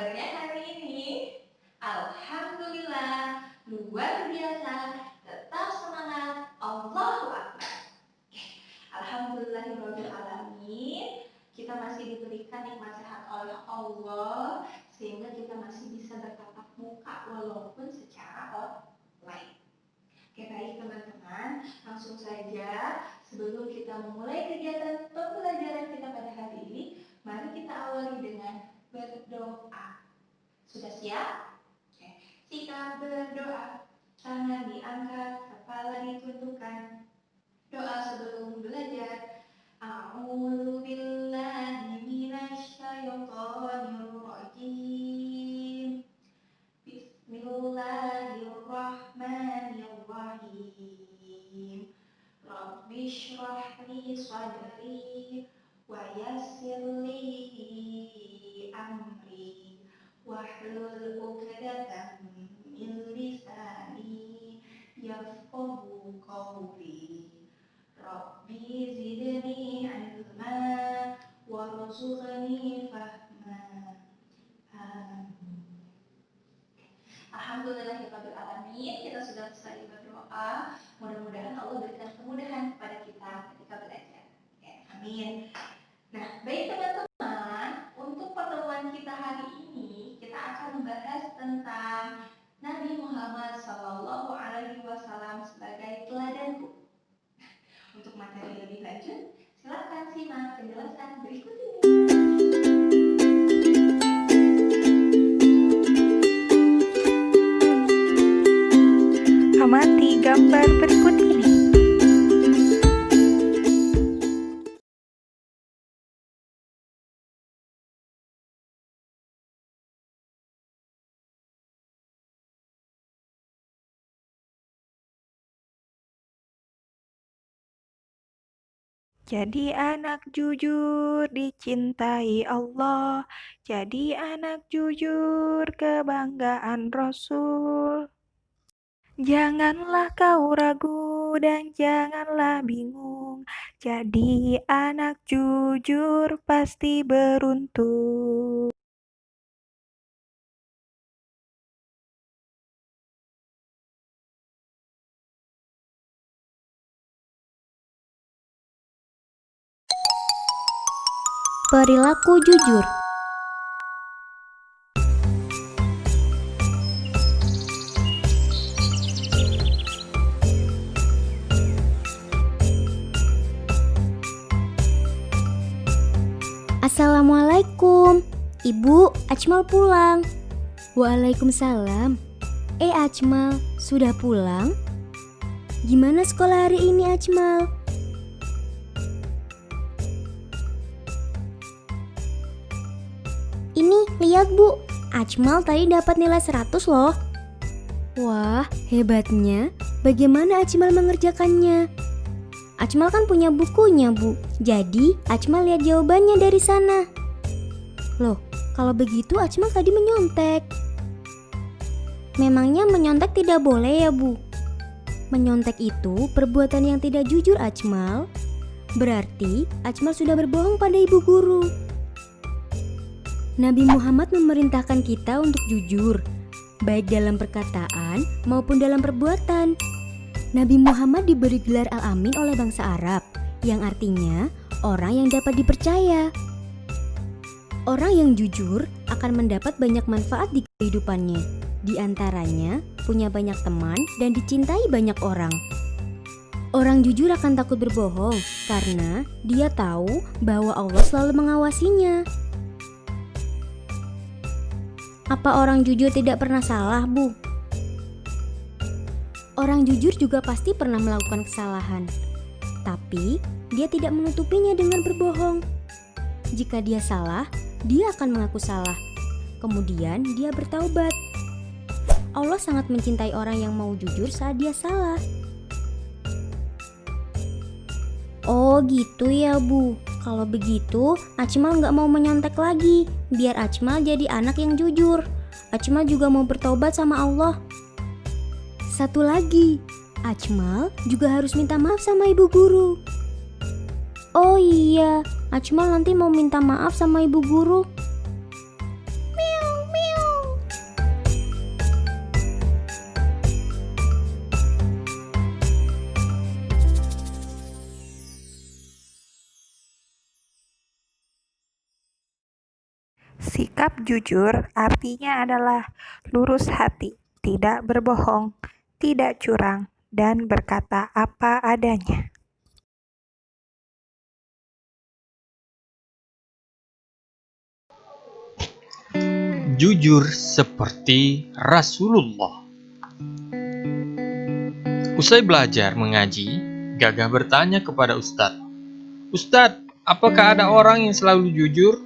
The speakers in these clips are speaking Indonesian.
kabarnya hari ini? Alhamdulillah, luar biasa, tetap semangat, Allahu Akbar. Alhamdulillahirrahmanirrahim. Kita masih diberikan nikmat sehat oleh Allah, sehingga kita masih bisa bertatap muka walaupun secara online. Oke, baik teman-teman, langsung saja sebelum kita memulai kegiatan pembelajaran kita pada hari ini, mari kita awali dengan berdoa. Sudah siap? Oke. Sikap berdoa, tangan diangkat, kepala ditundukkan. Doa sebelum belajar. A'udzu billahi minasyaitonir rajim. Bismillahirrahmanirrahim. Rabbi shrah li sadri wa yassir li amri wahlul 'uqdatam min lisani yafqahu qawli. Rabbi zidni 'ilma warzuqni fahma. Amin. Alhamdulillahirrahmanirrahim. Kita sudah selesai berdoa. Mudah-mudahan Allah berikan kemudahan kepada kita ketika belajar. Ya, amin. Nah, baik teman-teman, untuk pertemuan kita hari ini kita akan membahas tentang Nabi Muhammad SAW sebagai teladanku. Untuk materi lebih lanjut, silakan simak penjelasan berikut ini. Amati gambar berikut ini. Jadi anak jujur dicintai Allah. Jadi anak jujur kebanggaan Rasul. Janganlah kau ragu dan janganlah bingung. Jadi anak jujur pasti beruntung. Perilaku jujur. Assalamualaikum. Ibu, Ajmal pulang. Waalaikumsalam. Ajmal, sudah pulang? Gimana sekolah hari ini, Ajmal? Ini, lihat Bu, Ajmal tadi dapat nilai 100 loh. Wah, hebatnya. Bagaimana Ajmal mengerjakannya? Ajmal kan punya bukunya Bu, jadi Ajmal lihat jawabannya dari sana. Loh, kalau begitu Ajmal tadi menyontek. Memangnya menyontek tidak boleh ya Bu? Menyontek itu perbuatan yang tidak jujur Ajmal. Berarti Ajmal sudah berbohong pada ibu guru. Nabi Muhammad memerintahkan kita untuk jujur, baik dalam perkataan maupun dalam perbuatan. Nabi Muhammad diberi gelar Al-Amin oleh bangsa Arab, yang artinya orang yang dapat dipercaya. Orang yang jujur akan mendapat banyak manfaat di kehidupannya. Di antaranya, punya banyak teman dan dicintai banyak orang. Orang jujur akan takut berbohong karena dia tahu bahwa Allah selalu mengawasinya. Apa orang jujur tidak pernah salah, Bu? Orang jujur juga pasti pernah melakukan kesalahan, tapi dia tidak menutupinya dengan berbohong. Jika dia salah, dia akan mengaku salah. Kemudian dia bertaubat. Allah sangat mencintai orang yang mau jujur saat dia salah. Oh gitu ya Bu. Kalau begitu, Ajmal nggak mau menyontek lagi. Biar Ajmal jadi anak yang jujur. Ajmal juga mau bertobat sama Allah. Satu lagi, Ajmal juga harus minta maaf sama ibu guru. Oh iya, Ajmal nanti mau minta maaf sama ibu guru. Meow, meow. Sikap jujur artinya adalah lurus hati, tidak berbohong, tidak curang, dan berkata apa adanya. Jujur seperti Rasulullah. Usai belajar mengaji, Gagah bertanya kepada Ustadz, "Ustadz, apakah ada orang yang selalu jujur?"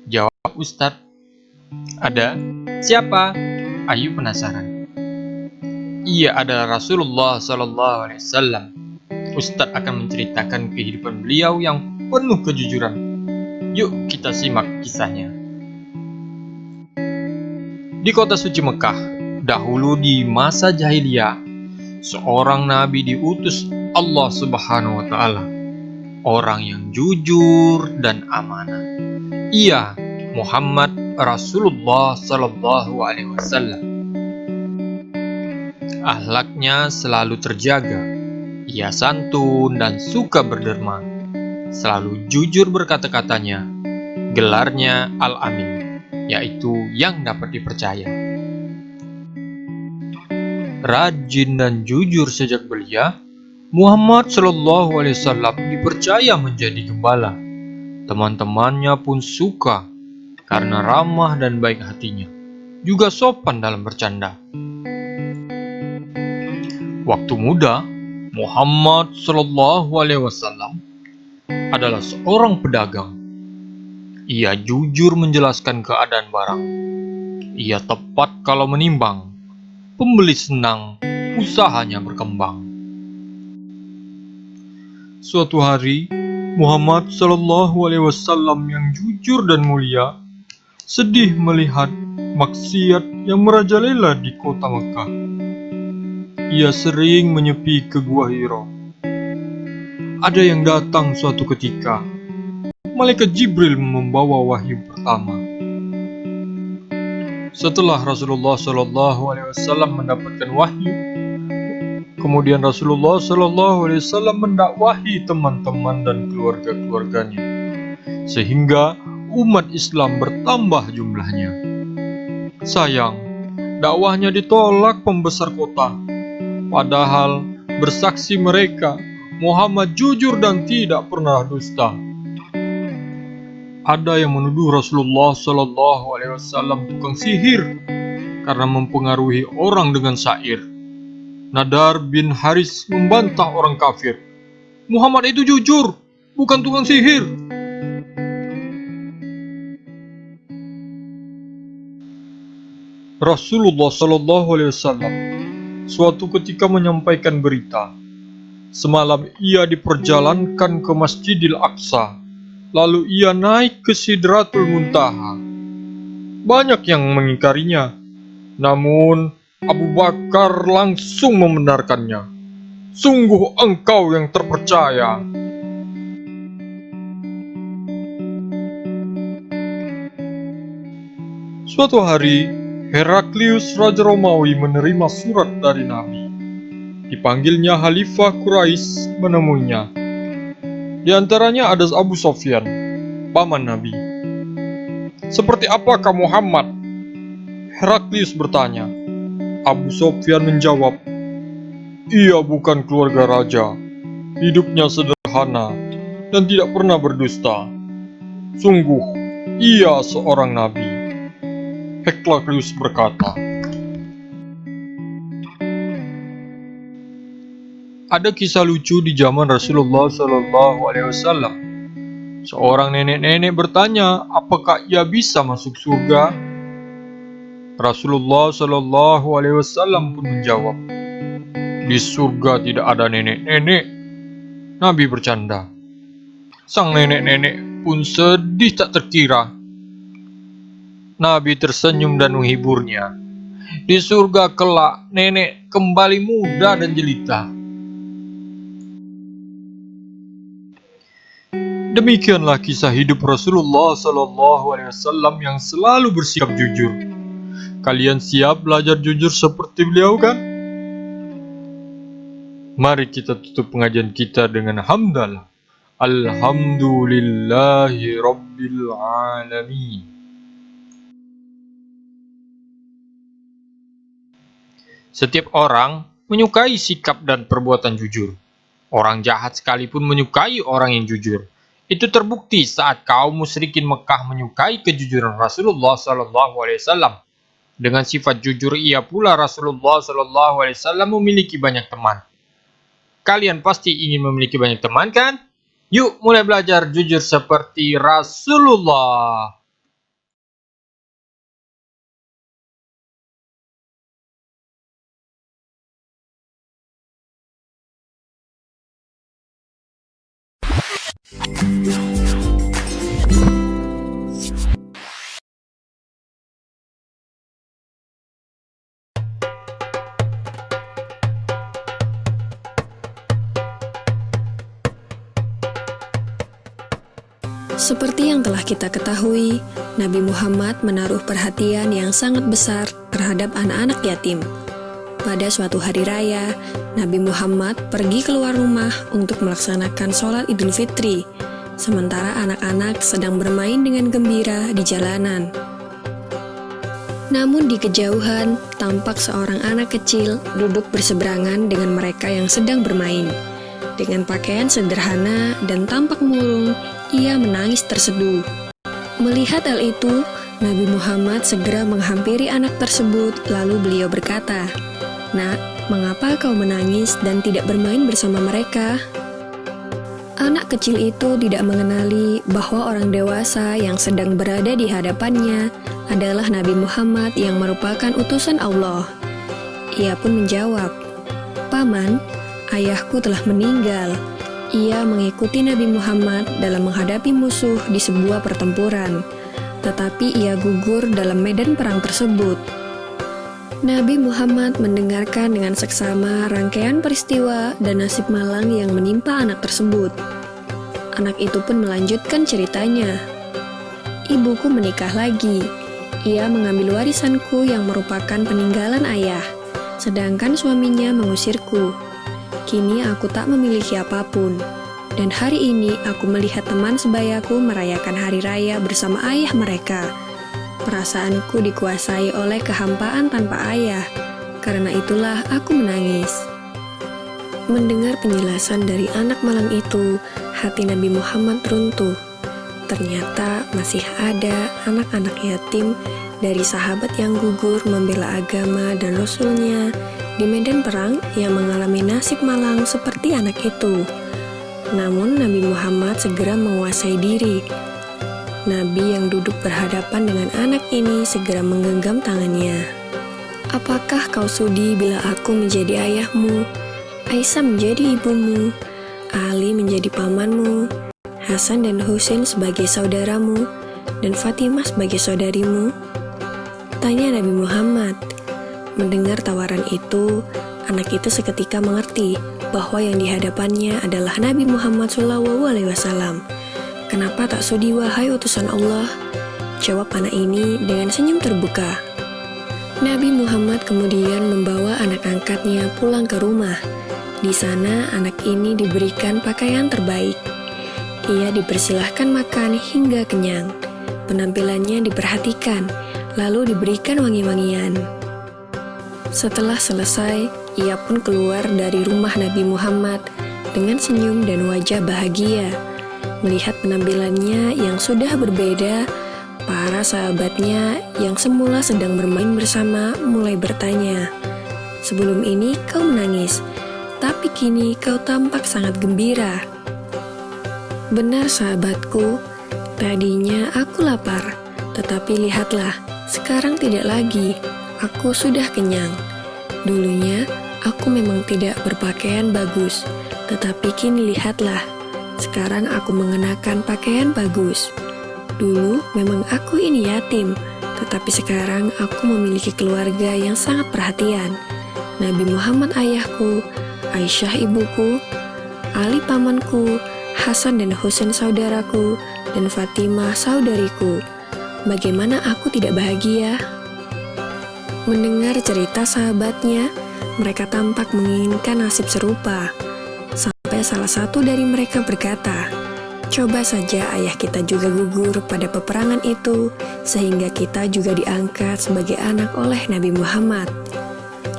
Jawab Ustadz, "Ada." "Siapa?" Ayu penasaran. "Ia adalah Rasulullah SAW. Ustadz akan menceritakan kehidupan beliau yang penuh kejujuran. Yuk kita simak kisahnya. Di kota suci Mekah, dahulu di masa jahiliyah, seorang nabi diutus Allah Subhanahu wa taala, orang yang jujur dan amanah. Ia Muhammad Rasulullah sallallahu alaihi wasallam. Akhlaknya selalu terjaga. Ia santun dan suka berderma. Selalu jujur berkata-katanya. Gelarnya Al-Amin, yaitu yang dapat dipercaya. Rajin dan jujur sejak belia, Muhammad Shallallahu Alaihi Wasallam dipercaya menjadi gembala. Teman-temannya pun suka karena ramah dan baik hatinya, juga sopan dalam bercanda. Waktu muda, Muhammad Shallallahu Alaihi Wasallam adalah seorang pedagang. Ia jujur menjelaskan keadaan barang. Ia tepat kalau menimbang. Pembeli senang, usahanya berkembang. Suatu hari, Muhammad Shallallahu Alaihi Wasallam yang jujur dan mulia sedih melihat maksiat yang merajalela di kota Mekah. Ia sering menyepi ke Gua Hira. Ada yang datang suatu ketika. Malaikat Jibril membawa wahyu pertama. Setelah Rasulullah SAW mendapatkan wahyu, kemudian Rasulullah SAW mendakwahi teman-teman dan keluarga-keluarganya, sehingga umat Islam bertambah jumlahnya. Sayang, dakwahnya ditolak pembesar kota, padahal bersaksi mereka, Muhammad jujur dan tidak pernah dusta. Ada yang menuduh Rasulullah SAW tukang sihir karena mempengaruhi orang dengan syair. Nadar bin Haris membantah orang kafir. Muhammad itu jujur, bukan tukang sihir. Rasulullah SAW suatu ketika menyampaikan berita. Semalam ia diperjalankan ke Masjidil Aqsa. Lalu ia naik ke Sidratul Muntaha. Banyak yang mengingkarinya, namun Abu Bakar langsung membenarkannya. Sungguh engkau yang terpercaya. Suatu hari, Heraklius Raja Romawi menerima surat dari Nabi. Dipanggilnya Khalifah Quraisy menemuinya. Di antaranya ada Abu Sufyan, paman Nabi. "Seperti apakah Muhammad?" Heraklius bertanya. Abu Sufyan menjawab, "Ia bukan keluarga raja, hidupnya sederhana, dan tidak pernah berdusta. Sungguh, ia seorang nabi." Heraklius berkata, ada kisah lucu di zaman Rasulullah SAW. Seorang nenek-nenek bertanya, apakah ia bisa masuk surga? Rasulullah SAW pun menjawab, di surga tidak ada nenek-nenek. Nabi bercanda. Sang nenek-nenek pun sedih tak terkira. Nabi tersenyum dan menghiburnya. Di surga kelak, nenek kembali muda dan jelita. Demikianlah kisah hidup Rasulullah SAW yang selalu bersikap jujur. Kalian siap belajar jujur seperti beliau kan? Mari kita tutup pengajian kita dengan hamdalah. Alhamdulillahi Rabbil Alamin. Setiap orang menyukai sikap dan perbuatan jujur. Orang jahat sekalipun menyukai orang yang jujur. Itu terbukti saat kaum musyrikin Mekah menyukai kejujuran Rasulullah SAW. Dengan sifat jujur ia pula Rasulullah SAW memiliki banyak teman. Kalian pasti ingin memiliki banyak teman kan? Yuk mulai belajar jujur seperti Rasulullah. Seperti yang telah kita ketahui, Nabi Muhammad menaruh perhatian yang sangat besar terhadap anak-anak yatim. Pada suatu hari raya, Nabi Muhammad pergi keluar rumah untuk melaksanakan sholat Idul Fitri, sementara anak-anak sedang bermain dengan gembira di jalanan. Namun di kejauhan, tampak seorang anak kecil duduk berseberangan dengan mereka yang sedang bermain. Dengan pakaian sederhana dan tampak murung, ia menangis terseduh. Melihat hal itu, Nabi Muhammad segera menghampiri anak tersebut, lalu beliau berkata, "Nak, mengapa kau menangis dan tidak bermain bersama mereka?" Anak kecil itu tidak mengenali bahwa orang dewasa yang sedang berada di hadapannya adalah Nabi Muhammad yang merupakan utusan Allah. Ia pun menjawab, "Paman, ayahku telah meninggal." Ia mengikuti Nabi Muhammad dalam menghadapi musuh di sebuah pertempuran, tetapi ia gugur dalam medan perang tersebut. Nabi Muhammad mendengarkan dengan seksama rangkaian peristiwa dan nasib malang yang menimpa anak tersebut. Anak itu pun melanjutkan ceritanya. "Ibuku menikah lagi. Ia mengambil warisanku yang merupakan peninggalan ayah, sedangkan suaminya mengusirku. Kini aku tak memiliki apapun, dan hari ini aku melihat teman sebayaku merayakan hari raya bersama ayah mereka. Perasaanku dikuasai oleh kehampaan tanpa ayah, karena itulah aku menangis." Mendengar penjelasan dari anak malang itu, hati Nabi Muhammad runtuh. Ternyata masih ada anak-anak yatim dari sahabat yang gugur membela agama dan Rasulnya di medan perang yang mengalami nasib malang seperti anak itu. Namun Nabi Muhammad segera menguasai diri. Nabi yang duduk berhadapan dengan anak ini segera menggenggam tangannya. "Apakah kau sudi bila aku menjadi ayahmu, Aisyah menjadi ibumu, Ali menjadi pamanmu, Hasan dan Husain sebagai saudaramu, dan Fatimah sebagai saudarimu?" Tanya Nabi Muhammad. Mendengar tawaran itu, anak itu seketika mengerti bahwa yang dihadapannya adalah Nabi Muhammad SAW. "Kenapa tak sudi wahai utusan Allah?" jawab anak ini dengan senyum terbuka. Nabi Muhammad kemudian membawa anak angkatnya pulang ke rumah. Di sana anak ini diberikan pakaian terbaik. Ia dipersilahkan makan hingga kenyang. Penampilannya diperhatikan, lalu diberikan wangi-wangian. Setelah selesai, ia pun keluar dari rumah Nabi Muhammad dengan senyum dan wajah bahagia. Melihat penampilannya yang sudah berbeda, para sahabatnya yang semula sedang bermain bersama mulai bertanya, "Sebelum ini kau menangis, tapi kini kau tampak sangat gembira." "Benar sahabatku, tadinya aku lapar, tetapi lihatlah, sekarang tidak lagi. Aku sudah kenyang. Dulunya, aku memang tidak berpakaian bagus, tetapi kini lihatlah, sekarang aku mengenakan pakaian bagus. Dulu memang aku ini yatim, tetapi sekarang aku memiliki keluarga yang sangat perhatian. Nabi Muhammad ayahku, Aisyah ibuku, Ali pamanku, Hasan dan Husain saudaraku, dan Fatimah saudariku. Bagaimana aku tidak bahagia?" Mendengar cerita sahabatnya, mereka tampak menginginkan nasib serupa. Sampai salah satu dari mereka berkata, "Coba saja ayah kita juga gugur pada peperangan itu, sehingga kita juga diangkat sebagai anak oleh Nabi Muhammad."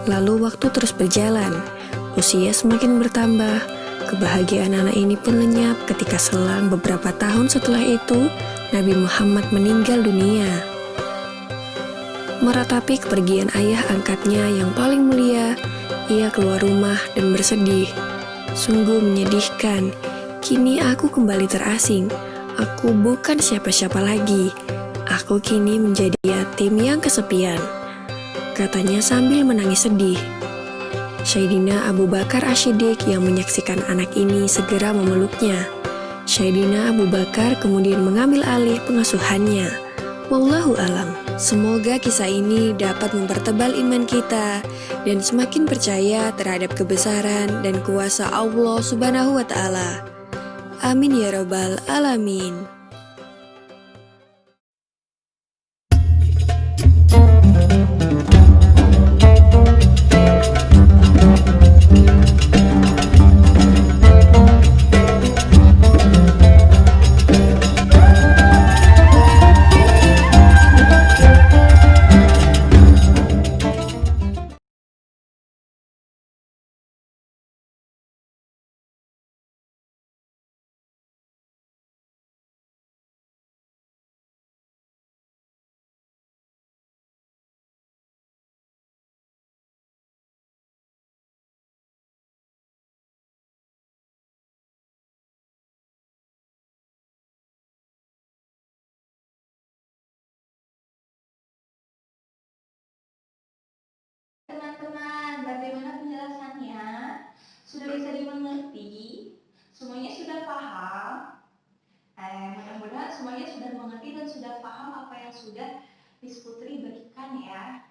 Lalu waktu terus berjalan. Usia semakin bertambah. Kebahagiaan anak ini pun lenyap ketika selang beberapa tahun setelah itu, Nabi Muhammad meninggal dunia. Meratapi kepergian ayah angkatnya yang paling mulia, ia keluar rumah dan bersedih. Sungguh menyedihkan, kini aku kembali terasing. Aku bukan siapa-siapa lagi. Aku kini menjadi yatim yang kesepian, katanya sambil menangis sedih. Sayyidina Abu Bakar Asy-Siddiq yang menyaksikan anak ini segera memeluknya. Sayyidina Abu Bakar kemudian mengambil alih pengasuhannya. Wallahu alam. Semoga kisah ini dapat mempertebal iman kita dan semakin percaya terhadap kebesaran dan kuasa Allah Subhanahu wa Ta'ala. Amin ya Rabbal 'Alamin. Teman-teman, bagaimana penjelasannya? Sudah bisa dimengerti? Semuanya sudah paham? Mudah-mudahan semuanya sudah mengerti dan sudah paham apa yang sudah Miss Putri berikan ya.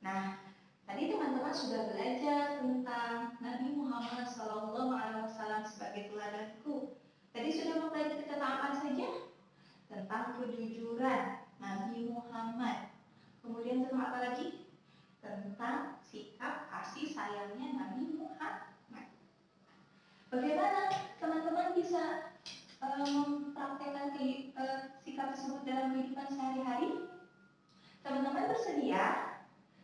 Nah, tadi teman-teman sudah belajar tentang Nabi Muhammad SAW sebagai teladanku. Tadi sudah mempelajari tentang apa saja? Tentang kejujuran Nabi Muhammad. Kemudian tentang apa lagi? Tentang sikap kasih sayangnya Nabi Muhammad. Bagaimana teman-teman bisa mempraktekkan sikap tersebut dalam kehidupan sehari-hari? Teman-teman bersedia?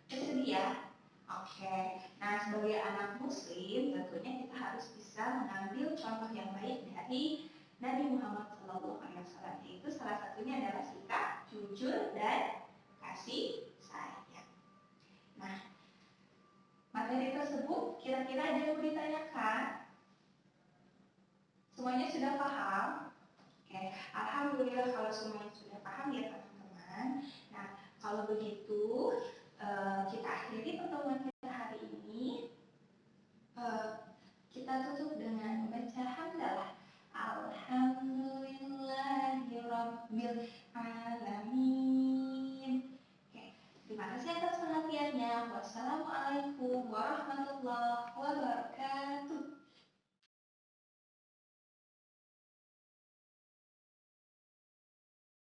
Bersedia? Oke. Nah, sebagai anak muslim tentunya kita harus bisa mengambil contoh yang baik dari Nabi Muhammad SAW. Yaitu salah satunya adalah sikap jujur dan kasih sayang. Nah, materi tersebut kira-kira ada yang mau ditanyakan? Semuanya sudah paham? Oke, alhamdulillah kalau semuanya sudah paham ya teman-teman. Nah, kalau begitu